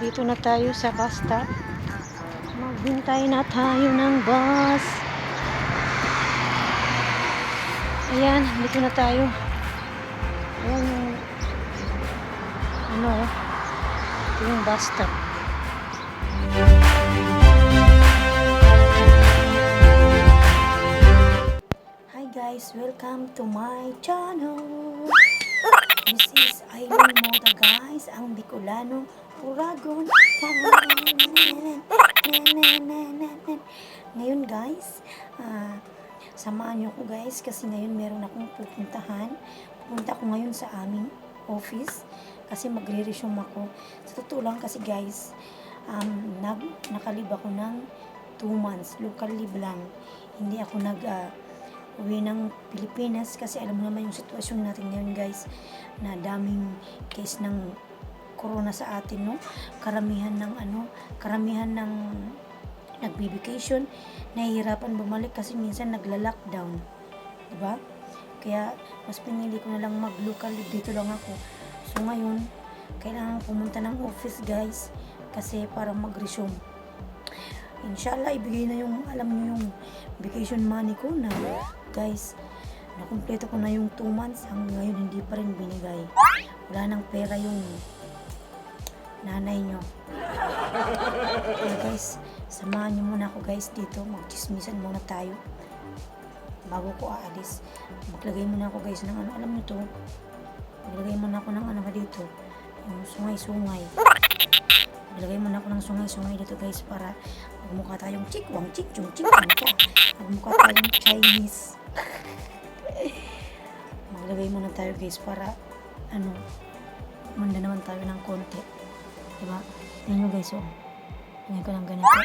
Nandito na tayo sa bus stop. Maghintay na tayo ng bus. Ayan, dito na tayo. Ayan yung ito yung bus stop. Hi guys, welcome to my channel. This is Aileen Moda guys, ang Bicolano Uragon. Ngayon guys, samahan niyo ko guys kasi ngayon meron akong pupuntahan. Pupunta ako ngayon sa aming office kasi magre-resume ako. Sa totoo lang kasi guys, nakalib ako ng 2 months, local leave lang. Hindi ako uwi ng Pilipinas kasi alam mo naman yung sitwasyon natin ngayon guys, na daming case ng corona sa atin, no? Karamihan ng nagbi-vacation, nahihirapan bumalik kasi minsan nagla-lockdown, di ba? Kaya mas pinili ko na lang mag-local leave, dito lang ako. So ngayon, kailangan pumunta ng office guys kasi para mag-resume. Inshallah, ibigay na yung, alam niyo yung vacation money ko na guys, nakumpleto ko na yung 2 months, hanggang ngayon hindi pa rin binigay. Wala nang pera yung nanay nyo. Okay guys, samahan nyo muna ako guys dito, magchismisan muna tayo bago ko aalis. Maglagay muna ako guys ng alam nyo to, maglagay muna ako ng dito, yung sungay-sungay. Maglagay muna ako ng sungay-sungay dito guys para magmukha tayong chikwang chikchung chikwang cha. Magmukha tayong Chinese. Maglagay muna tayo guys para manda naman tayo ng konti. Diba? Tingnan nyo guys, tingnan ko lang ganito.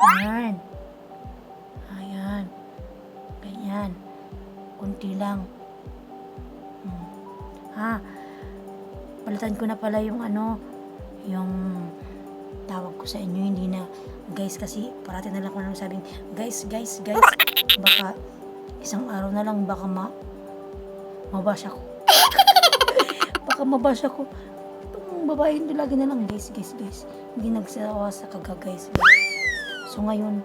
Ayan. Ayan. Ganyan. Kunti lang. Palitan ko na pala yung yung tawag ko sa inyo, hindi na guys kasi parati na lang ako sabing guys, baka isang araw na lang baka mabash ako. Baka mabash ako. Itong babae hindi lagi na lang guys. Hindi nagsawa sa guys. So ngayon,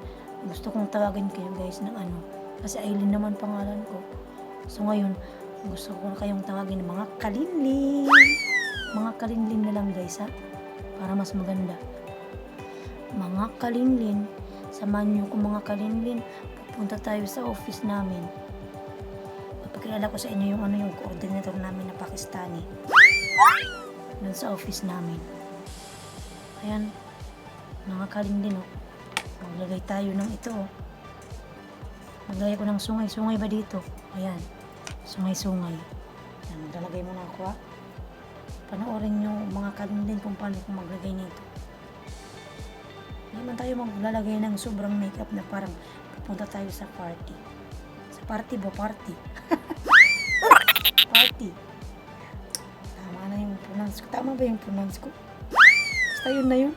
gusto kong tawagin kayo guys ng kasi Aileen naman pangalan ko. So ngayon, gusto ko kayong tawagin ng mga kalinlin. Mga kalinlin na lang guys para mas maganda. Mga kalinlin, samahan niyo ko mga kalinlin. Pupunta tayo sa office namin. Papakilala ko sa inyo yung coordinator namin na Pakistani. Doon sa office namin. Ayan, mga kalinlin maglagay tayo ng ito maglagay ko ng sungay ba dito? Ayan, sungay. Ayan, maglalagay muna ako panoorin nyo mga kalinlin kung paano ko maglagay nito. Hindi man tayo maglalagay ng sobrang makeup na parang pupunta tayo sa party. Sa party. Party. Tama na yung pronounce ko. Tama ba yung pronounce ko? Basta yun na yun.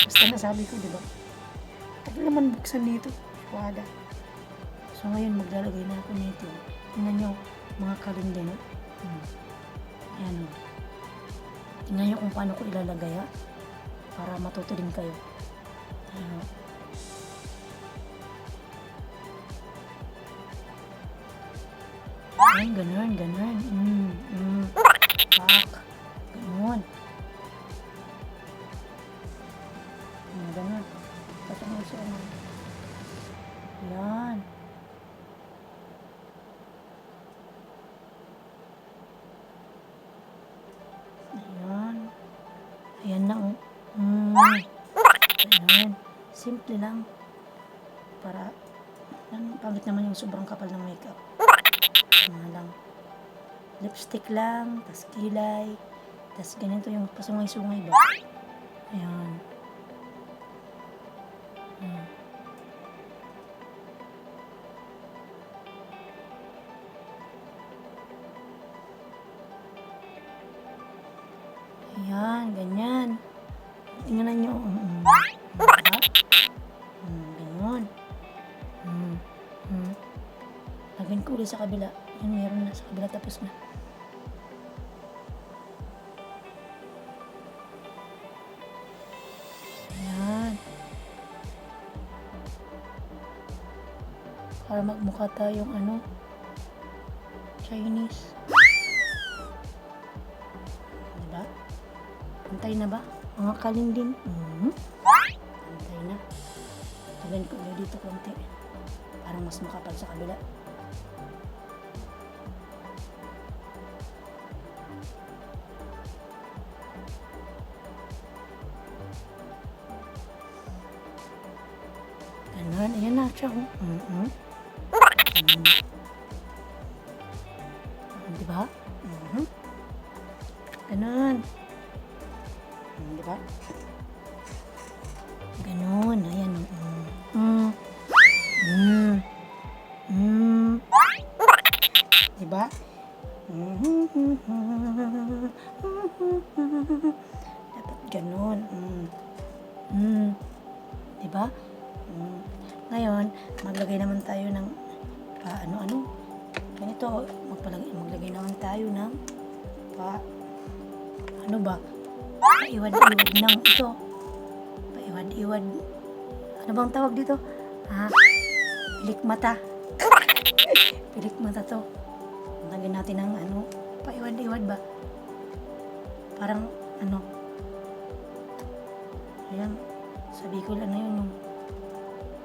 Basta nasabi ko, diba? Tagal naman buksan dito. Wada. So ngayon maglalagay na ako nito. Tingnan nyo mga kalinlin. Ayan o. Tingnan nyo kung paano ko ilalagay para matuto din kayo. Ayan o. Ay, ganun. Pak. Ganun. Ganun. Patungol sa Ayan. Ayan na Ayan. Simple lang. Para pangit naman yung sobrang kapal ng makeup. Lang. Lipstick lang, tas kilay, tas ganito yung pasungay-sungay ba? Ayan. Ayan, ganyan. Tingnan nyo. Diba? Ganyan. Lagyan ko ulit sa kabila. Yan, meron na sa kabila. Tapos na. Ayan. Para magmukha tayong Chinese. Diba? Pantay na ba? Mga kaling din. Pantay na. Lagyan ko ulit dito konti. Parang mas makapal sa kabila. Ganun. Ayan na siya. Diba? Ganun. Diba? Ganun. Ayan. Diba? Dapat ganun. Diba? Ngayon, maglagay naman tayo ng ganito. Maglagay naman tayo ng paiwad-iwad ng ito. Paiwad-iwad. Ano bang tawag dito? Pilik mata. Pilik mata to. Lagyan natin ng paiwad-iwad ba? Parang ayan, sabi ko lang yun,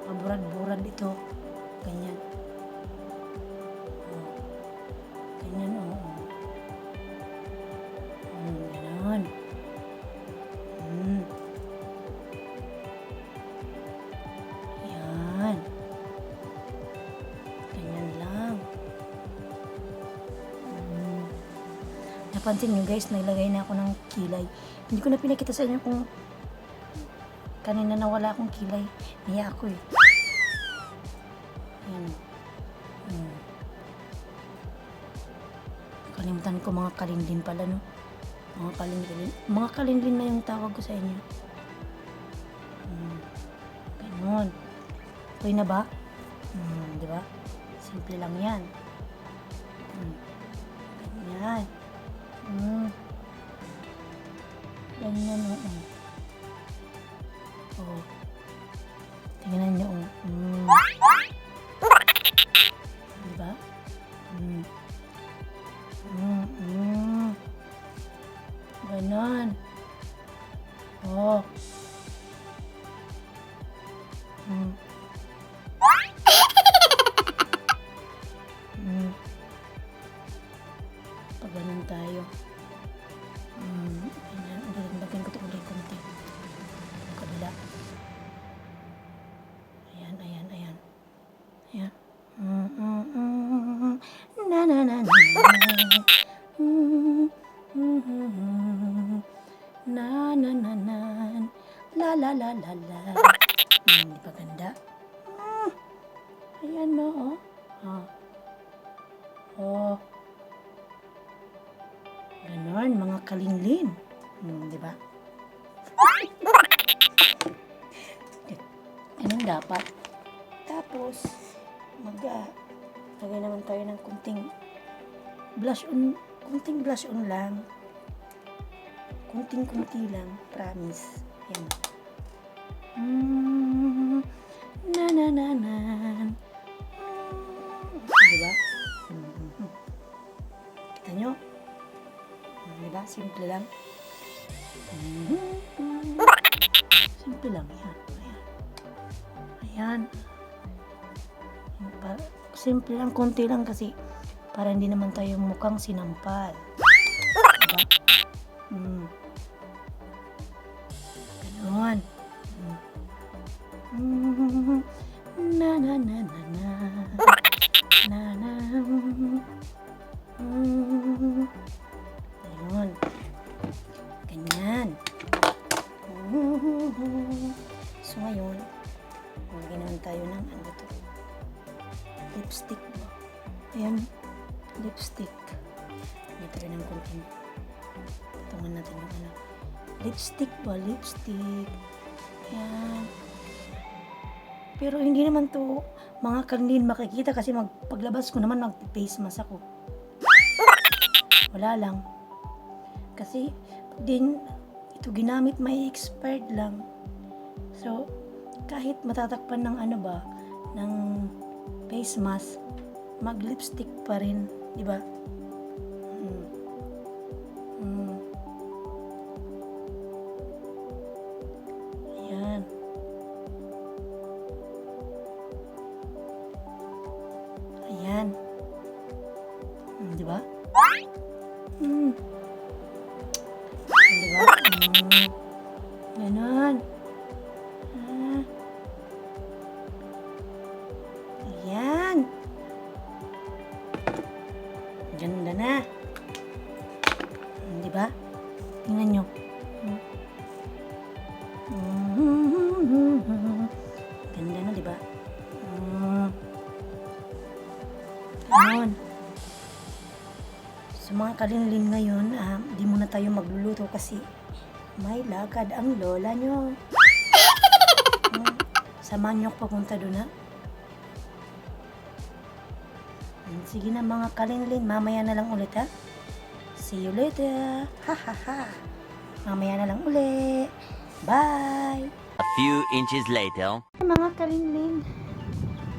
maburad-burad ito. Ganyan. Ganyan, ganyan. Yan. Ganyan lang. Napansin nyo guys, naglagay na ako ng kilay. Hindi ko na pinakita sa inyo kung kanina nawala akong kilay. Niya ako eh. Yan. Kalimutan ko mga kalinglin pala, no? Mga kalinglin. Mga kalinglin na yung tawag ko sa inyo. Ganon. Okay na ba? Di ba? Simple lang yan. Ganyan. Ganyan, tingnan nyo, diba? Ganon. Pag ganon tayo. Ganyan. Lagyan ko ito ulit konti. Kabila. Ayan. Ayan. Na na na na. Na na na na. La la la la la. Di ba ganda? Ayan no. Ganon, mga kalinglin. Di ba? Ganun dapat. Tapos, lagay naman tayo ng kunting blush on lang. Kunti lang, promise. Yan. Na na na na. Diba? Kita nyo? Diba? Simple lang. Simple lang. Ayan. Simple lang, konti lang kasi para hindi naman tayo mukhang sinampal. Diba? Ganon. Na na na na na. Na na. Ganon. Ganyan. So ngayon, magiging naman tayo ng lipstick. Ayan, lipstick. Dito rin ang konting. Patungan natin yung lipstick ba? Lipstick. Ayan. Pero hindi naman to mga kanlin makikita kasi paglabas ko naman mag-face mask ako. Wala lang. Kasi din ito ginamit may expired lang. So kahit matatakpan ng ano ba ng face mask, mag-lipstick pa rin, di ba? Ayan. Ayan. Di ba? Di ba? Ganon. Ayan. Ganda na. Di ba? Tingnan nyo. Ganda na, di ba? Ganon. Sa mga kalinlin ngayon, di muna tayo magluluto kasi may lakad ang lola nyo. Samahan nyo ako papunta doon, ha? Sige na mga kalinlin, mamaya na lang ulit, ha? See you later. Ha ha ha. Mamaya na lang ulit. Bye. A few inches later. Mga kalinlin,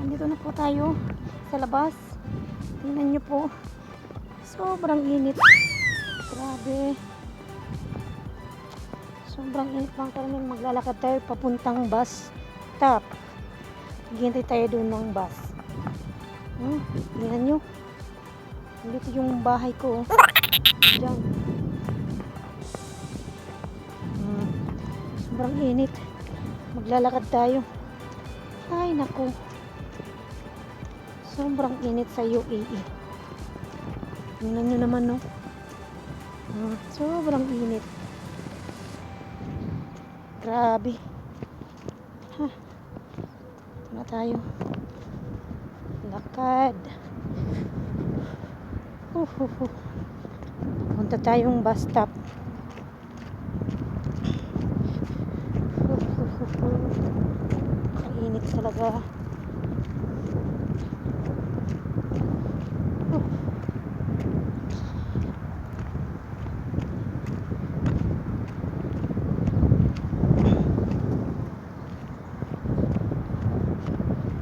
nandito na po tayo sa labas. Tingnan nyo po. Sobrang init. Grabe. Sobrang init mga kalinlin. Maglalakad tayo papuntang bus stop. Hintay tayo doon ng bus. Tingnan nyo. Dito yung bahay ko. Diyan. Sobrang init. Maglalakad tayo. Ay, naku. Sobrang init sa UAE. Tingnan nyo naman, no? Sobrang init. Grabe. Ito na tayo. Lakad. Punta tayong bus stop. Kainit talaga.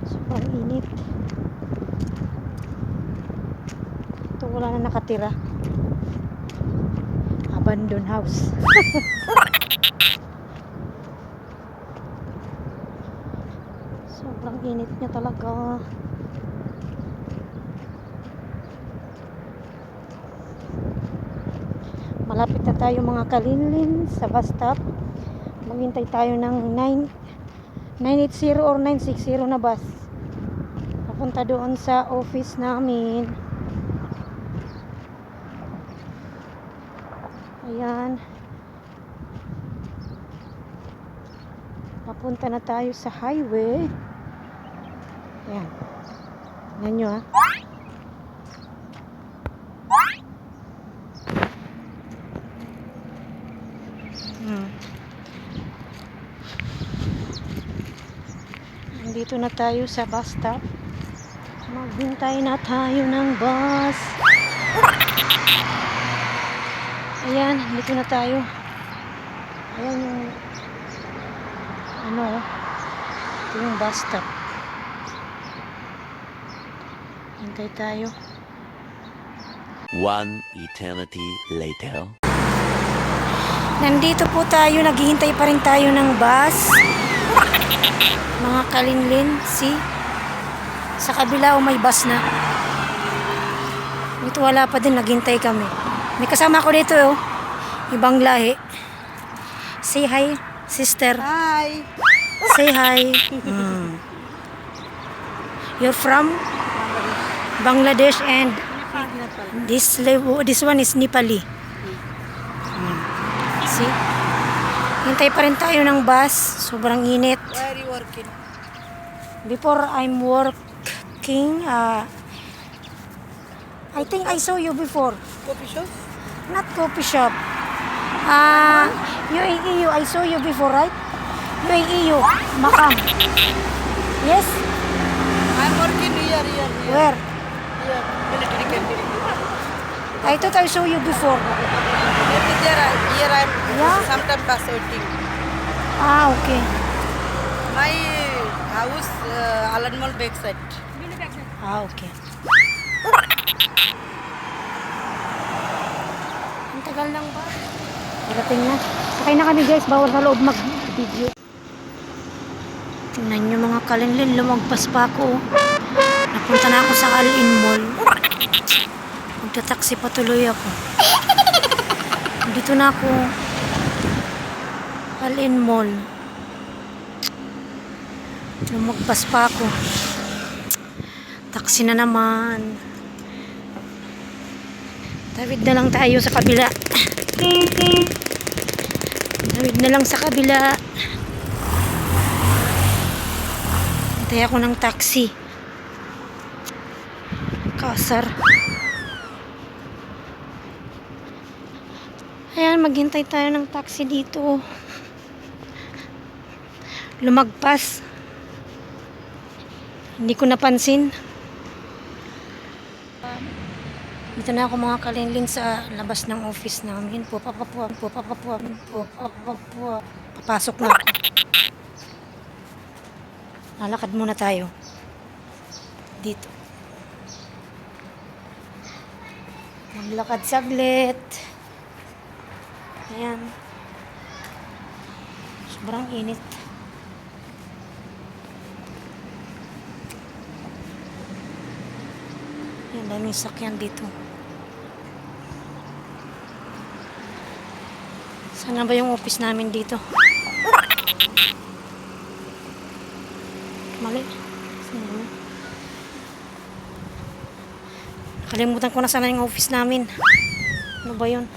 Sobrang init. Ito wala na nakatira. Abandoned house. Sobrang init niya talaga. Malapit na tayo mga kalinlin sa bus stop. Maghintay tayo ng 980 or 960 na bus. Papunta doon sa office namin. Ayan. Papunta na tayo sa highway. Ayan. Tingnan nyo, ha. Nandito na tayo sa bus stop. Maghintay na tayo ng bus. Ayan, dito na tayo. Ayan yung ito yung bus stop. Hintay tayo. One eternity later. Nandito po tayo, naghihintay pa rin tayo ng bus. Mga kalinlin, sa kabila may bus na. Dito wala pa din, naghintay kami. May kasama ko dito, ibang lahi. Say hi, sister. Hi. Say hi. You're from Bangladesh and this one is Nepali. See? Hintay pa rin tayo ng bus. Sobrang init. Where are you working? Before I'm working, I think I saw you before. Coffee shop? Not coffee shop. UAEU, I saw you before, right? UAEU, Makam. Yes? I'm working here. Where? Here, military canteen. I thought I saw you before. Maybe there, here I'm Yeah? sometimes bus waiting. Ah, okay. My house, Alan Mall backside. Ah, okay. Ang tagal lang ba? Parating na. Sakay na kami guys, bawal sa loob mag-video. Tingnan nyo mga kalinlin, lumagpas pa ako. Napunta na ako sa Alin Mall. Magta-taxi pa tuloy ako. Dito na ako. Alin Mall. Lumagpas pa ako. Taxi na naman. Tawid na lang tayo sa kabila. Tawid na lang sa kabila. Hintay ako ng taxi. Kasar. Ayan, maghintay tayo ng taxi dito. Lumagpas. Hindi ko napansin. Dito na ako mga kalinlin sa labas ng office namin. Papasok na ako. Lalakad muna tayo. Dito. Maglakad saglit. Ayan. Sobrang init. Ayan, daming sakyan dito. Saan na ba yung office namin dito? Mali. Saan na? Nakalimutan ko na sana yung office namin. Ano ba yun?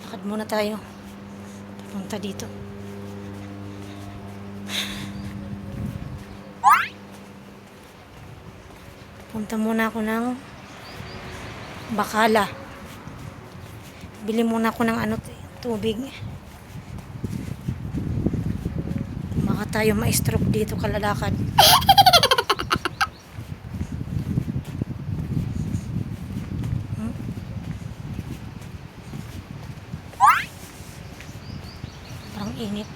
Lakad muna tayo. Punta dito. Punta muna ako ng Bacala. Bili muna ako ng tubig. Baka tayo ma-stroke dito kalalakad. Parang init.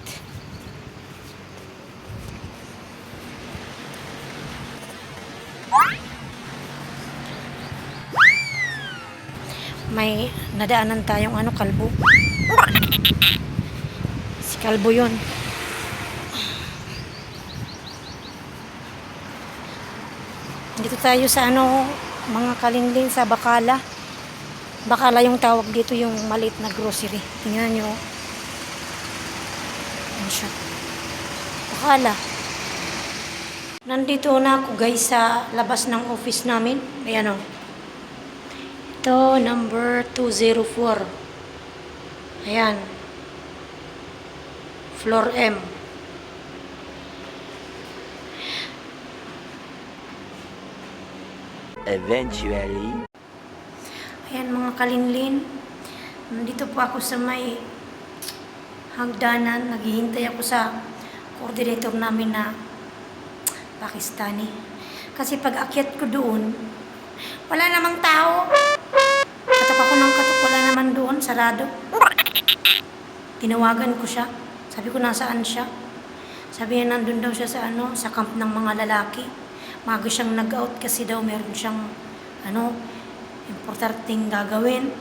May nadaanan tayong kalbo. Si kalbo yun. Dito tayo sa mga kalinlin sa Bacala. Bacala yung tawag dito, yung maliit na grocery. Tingnan nyo. Ano siya? Bacala. Nandito na ako guys sa labas ng office namin. Ayan o. Ito, number 204. Ayan. Floor M. Eventually. Ayan mga kalinlin. Nandito po ako sa may hagdanan. Naghihintay ako sa coordinator namin na Pakistani. Kasi pag akyat ko doon, wala namang tao. Katok ako ng katok, wala naman doon, sarado. Tinawagan ko siya. Sabi ko nasaan siya. Sabi niya nandun daw siya sa sa camp ng mga lalaki. Maga siyang nag-out kasi daw meron siyang importanteng gagawin.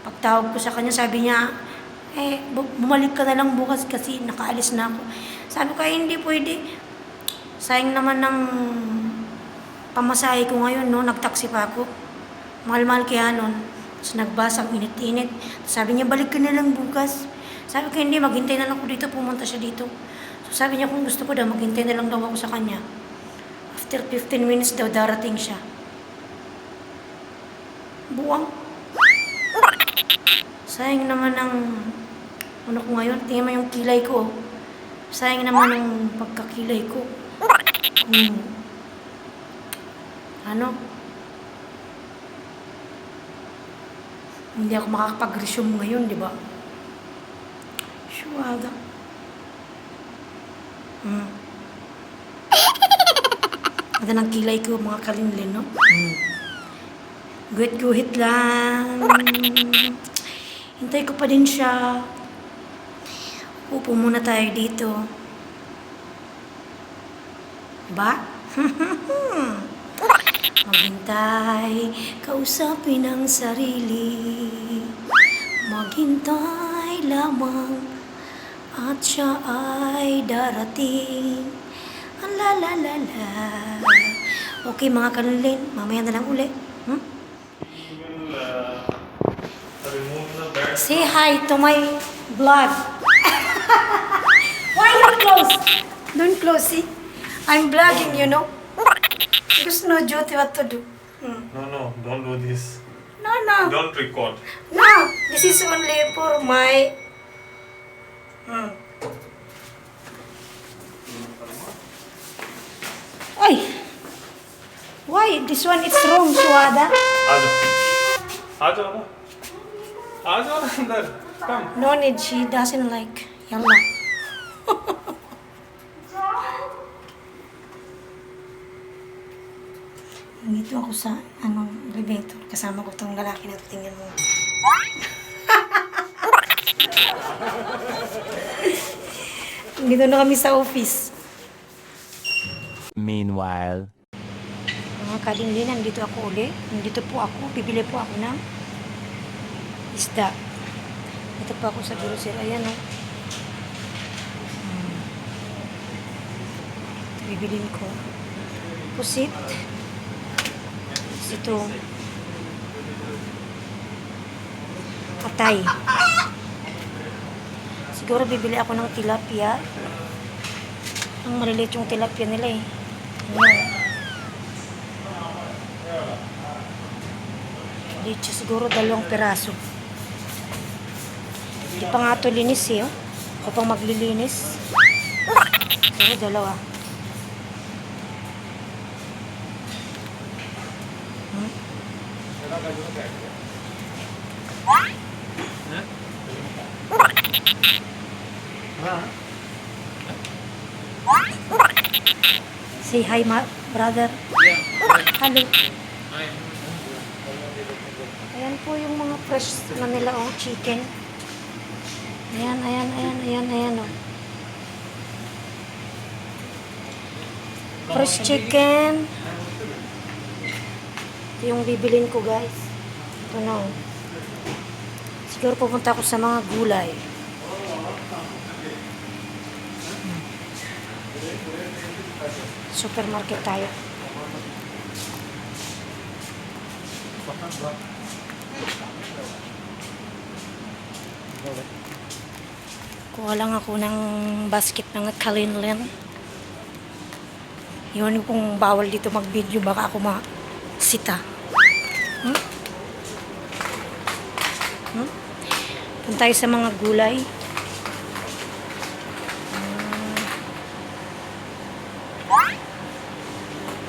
Pagtawag ko sa kanya, sabi niya, bumalik ka na lang bukas kasi nakaalis na ako. Sabi ko, hindi pwede. Sayang naman ng pamasahe ko ngayon, nagtaksi pa ako. Mahal-mahal kaya nun. Tapos nagbasang init-init. Sabi niya, balik ka na lang bukas. Sabi ko, hindi, maghintay na lang ako dito, pumunta siya dito. So sabi niya, kung gusto ko daw, maghintay na lang daw ako sa kanya. After 15 minutes daw, darating siya. Buwang. Sayang naman ng ko ngayon. Tingnan mo yung kilay ko. Sayang naman ng pagkakilay ko. Hindi ako makakapag-resume ngayon, di ba? Shuwaga. Mm. Ada nagkilay ko mga kalinlin, no? Guhit-guhit lang. Hintay ko pa din siya. Upo muna tayo dito. Ba? Maghintay, kausapin ang sarili. Maghintay lamang at siya ay darating. La la la la. Okay mga kanulin, mamaya na lang uli. Hmm? Remove the bad. Say hi to my vlog. Why you close? Don't close, see? I'm vlogging, you know. Because no duty what to do. Hmm. No, don't do this. No, no. Don't record. No, this is only for my... Ay! Why? This one is wrong, Suada. आ जाओ ना आ जाओ ना अंदर कम No need, she doesn't like. Yalla. Ngito ako sa, elevator. Kasama ko tong lalaki na tingnan mo. Dito na kami sa office. Meanwhile. Mga kalinlin, nandito ako uli. Nandito po ako. Bibili po ako ng isda. Ito pa ako sa grocery. Ayan, o. Ito bibilin ko. Pusit. Ito. Atay. Siguro bibili ako ng tilapia. Ang maliliit yung tilapia nila eh. Ayan. Dito siguro 2 piraso. Hindi pa nga ito linis eh. Oh. Ako pang maglilinis. Siguro 2. Say hi, brother. Hello. Ayan po yung mga fresh na nila, oh, chicken. Ayan, oh. Fresh chicken. Ito yung bibilin ko, guys. Ito na, oh. Siguro pupunta ako sa mga gulay. Supermarket tayo. Kuha lang ako ng basket ng kalinlin. Yun kung bawal dito mag-video, baka ako masita. Punta tayo sa mga gulay.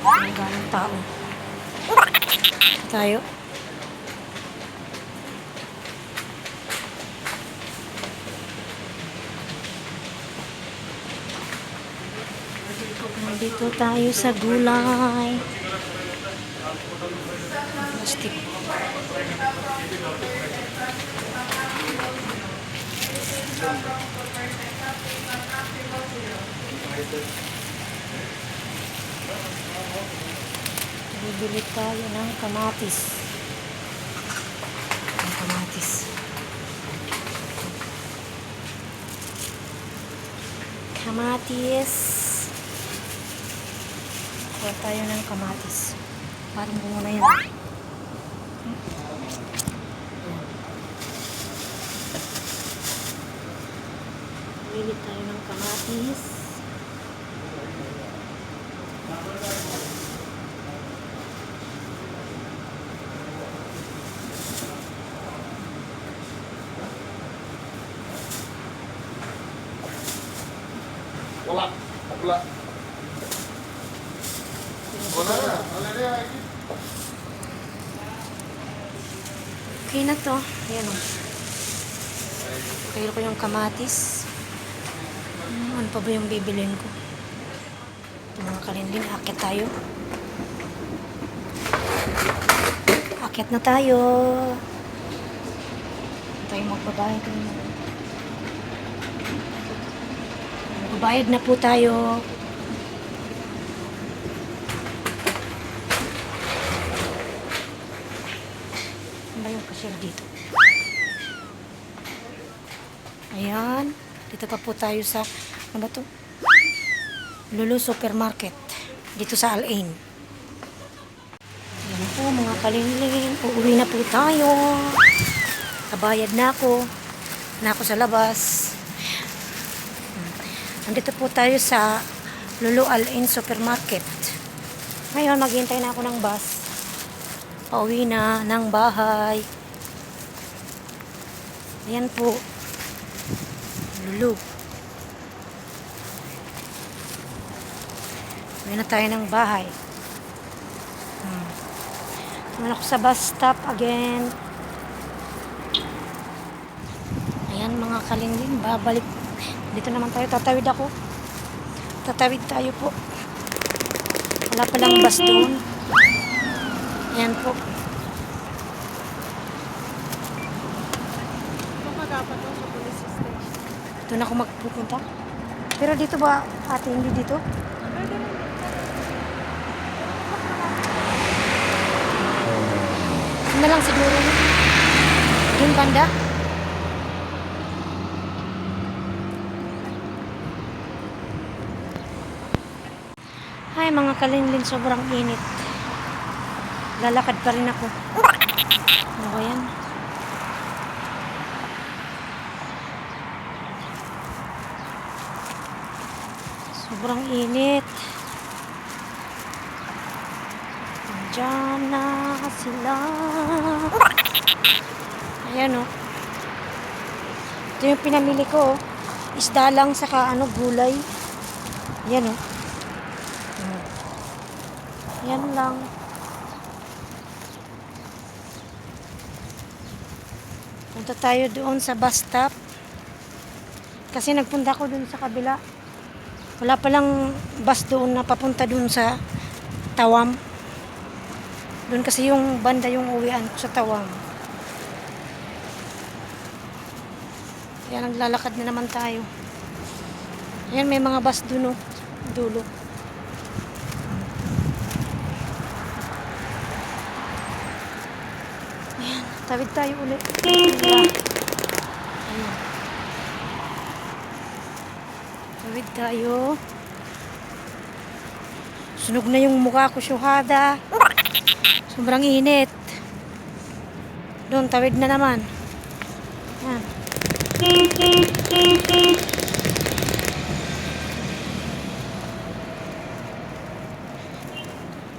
Ang ganong tao. Tayo. Nandito tayo sa gulay. Plastic. Bibili tayo ng kamatis. Ang kamatis. Kamatis. Kuha tayo ng kamatis. Parang bunga na yan. Bibili tayo ng kamatis. Okay na to. Ayan o. Kaya ko yung kamatis. Ano pa ba yung bibilin ko? Ito mga kalinding, akit tayo. Akit na tayo. Tayo magbabayad. Magbabayad na po tayo. Ano ba yung cashier dito? Ayan. Dito pa po tayo sa, ano ba to? Lulu Supermarket. Dito sa Al-Ain. Ayan po mga kalingling. Uuwi na po tayo. Kabayad na ako. Na ako sa labas. Nandito po tayo sa Lulu Al-Ain Supermarket. Ngayon, maghintay na ako ng bus. Pauwi na ng bahay. Ayan po. Lulu. Uwi na tayo ng bahay. Naman ako sa bus stop again. Ayan mga kalingling, babalik. Dito naman tayo, tatawid ako. Tatawid tayo po. Wala palang bus doon. Ayan po. Doon ako magpupunta. Pero dito ba, ate, hindi dito? Na lang siguro. Yung banda. Ay, mga kalinlin, sobrang init. Lalakad pa rin ako. Ano ba yan? Sobrang init. Diyan na sila. Ayan o. Ito yung pinamili ko. Isda lang saka gulay. Ayan o. Ayan lang. Punta tayo doon sa bus stop. Kasi nagpunta ko doon sa kabila. Wala palang bus doon na papunta doon sa Tawam. Doon kasi yung banda yung uwian ko sa Tawam. Kaya naglalakad na naman tayo. Ayan, may mga bus doon, dulo. Ayan, tawid tayo ulit. Ayan. Tawid tayo. Sunog na yung mukha ko, syuhada. Sobrang init. Doon, tawid na naman. Yan.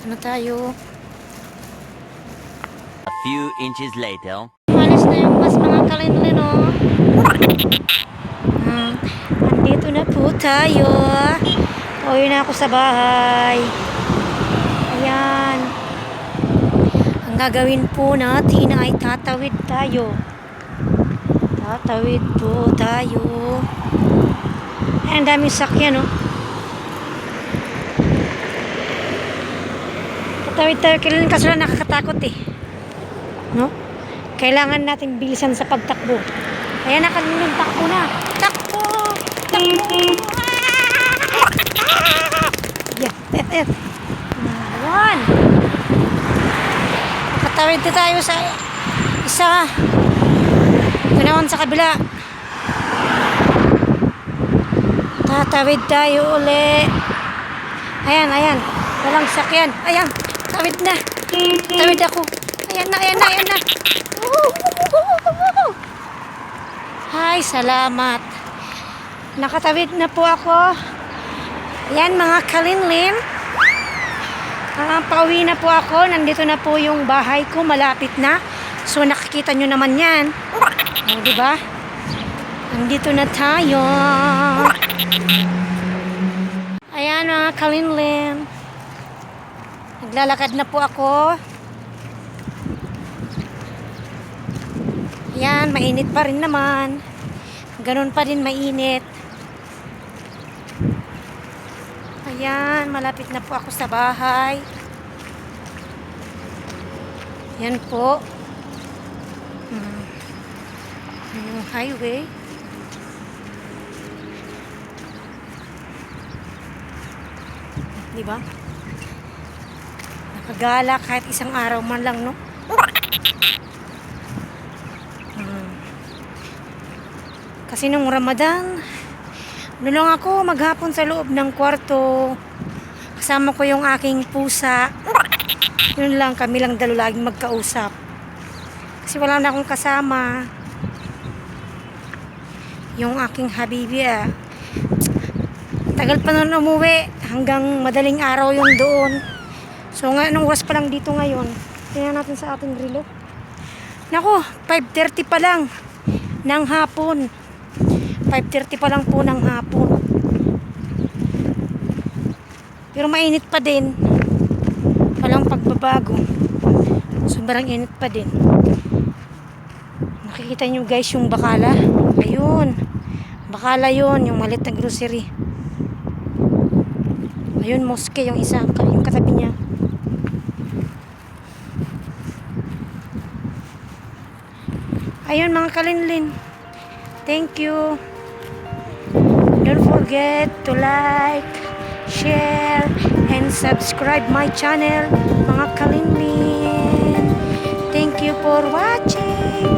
Ano tayo? A few inches later. Malis na yung bus mga kalinlin, oh. Andito na po tayo. Uwi na ako sa bahay. Ayan. Ang gagawin po natin ay tatawid tayo. Tatawid po tayo. Ay, ang daming sakyan, oh. Tatawid tayo. Kailan kaso lang nakakatakot, eh. No? Kailangan nating bilisan sa pagtakbo. Ayan na, kanilin, takbo na. Takbo! Takbo! Ayan. Ayan. Nakatawid na tayo sa isa. Ito naman sa kabila. Tatawid tayo uli. Ayan, ayan. Walang sakyan. Ayan. Tawid na. Tawid ako. Ayan na, ayan na, ayan na. Hi, salamat. Nakatawid na po ako. Ayan mga kalinlin. Pauwi na po ako. Nandito na po yung bahay ko. Malapit na. So nakikita nyo naman yan. O, diba? Nandito na tayo. Ayan mga kalinlin. Naglalakad na po ako. Ayan, mainit pa rin naman. Ganun pa rin mainit. Ayan, malapit na po ako sa bahay. Yan po. Yung highway. Diba? Nakagala kahit isang araw man lang, no? Kasi nung Ramadan, doon lang ako maghapon sa loob ng kwarto. Kasama ko yung aking pusa. Yun lang, kami lang dalo laging magkausap. Kasi wala na akong kasama. Yung aking habibi, tagal pa nun umuwi. Hanggang madaling araw yun doon. So, nung oras pa lang dito ngayon. Tingnan natin sa ating relo. Naku, 5:30 pa lang ng hapon. 5:30 pa lang po ng hapon. Pero mainit pa din. Walang pagbabago. Sobrang init pa din. Nakikita nyo guys yung bakala. Ayun. Bakala yun. Yung maliit na grocery. Ayun, mosque yung isa. Yung katabi niya. Ayun mga kalinlin. Thank you. Don't forget to like, share, and subscribe my channel, mga kalinlin. Thank you for watching.